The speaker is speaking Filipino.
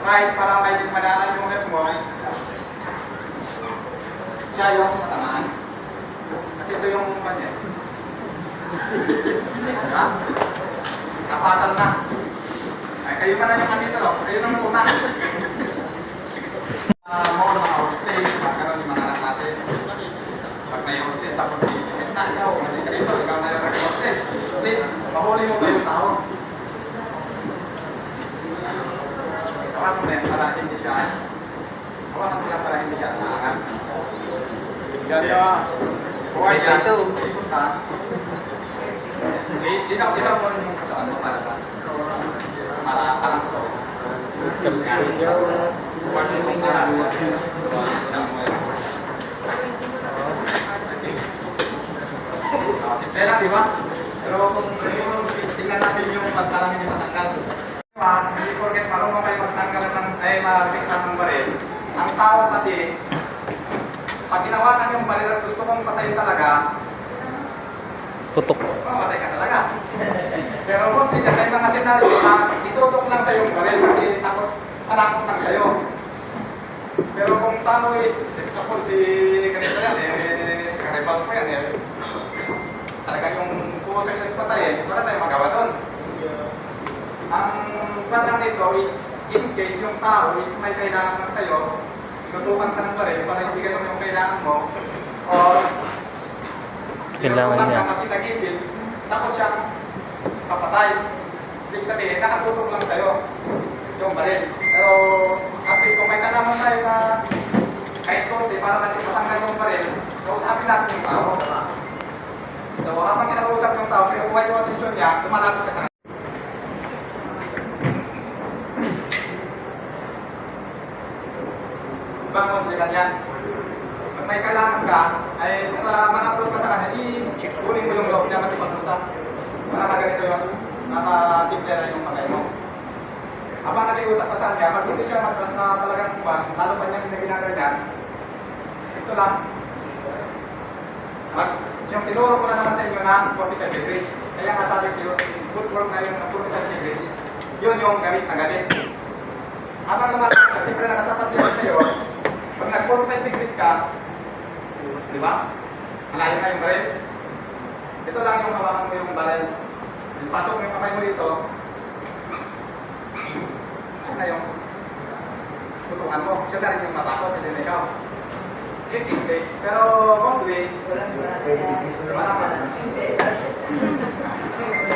right para may madaanan yung rep mo, siya yung matamaan. Kasi ito yung kanya. Diba? Kapatan na. Ay, kayo pa na yung andito, no? Kayo nang una. Mga hostess, mga karoon yung mga anak natin. Pag may hostess, tapos itikit na ikaw, mali ka rito, ikaw na yung nag-hostess. Please, mahuli mo ba yung tao? Hawakan mo na yan para hindi siya. Hawakan mo yan para hindi siya naangat. Sige, buhay ka. Ikot ka. Sitaw mo rin yung katawan mo para parang ito. Simple lang, di ba? Pero kung tingnan natin yung pagtarang hindi matanggal. Hindi porket marunong kayo magtanggal mag-release ng baril. Ang tao kasi, pag ginawakan yung baril at gusto kong patayin talaga, Putok. mamatay ka talaga. Pero mostly, may mga senaryo na itutok lang sa yung baril kasi takot lang sa'yo. Pero kung tao is, example si ganito yan, karibal ko yan, talaga yung puso yung patayin, wala tayong magawa doon. Ang bandang nito is, in case yung tao is may kailangan lang sa'yo, tutukan ka ng baril para hindi ganun yung kailangan mo, or kailangan niya. Kasi nagipit, tapos siyang papatay. Ibig sabihin, nakatutok lang sa'yo yung baril. Pero at least kung may kalaman tayo na kahit konti para matanggal yung baril, kausapin natin yung tao. So habang kinakausap yung tao, kinukuha yung atensyon niya, lumalapit ka sa kanya. Ibang mas di ganyan. Pag may kailangan ka, ay makapros ka sa kanya, kunin mo yung loob niya matipag-usap. Para maganito yung nakasimple na yung pagay mo. Habang nakiusap ka sa kanya, pag hindi siya matras na talagang kuwan, lalo pa niyang ginagaganyan, ito lang. Yung tinuro ko na naman sa inyo na 45 degrees. Kaya nga sabi ko, good work na yung 45 degrees is, yun yung gamit na gamit. Habang naman, siyempre nakatapat yan sa'yo, pag nag-45 degrees ka, di ba? Malayo na yung baril. Ito lang yung hawakan mo yung baril. Pasok mo yung kamay mo dito. Yan na yung tutukan mo. Siya na rin yung matakot, hindi na ikaw. In English, pero mostly, wala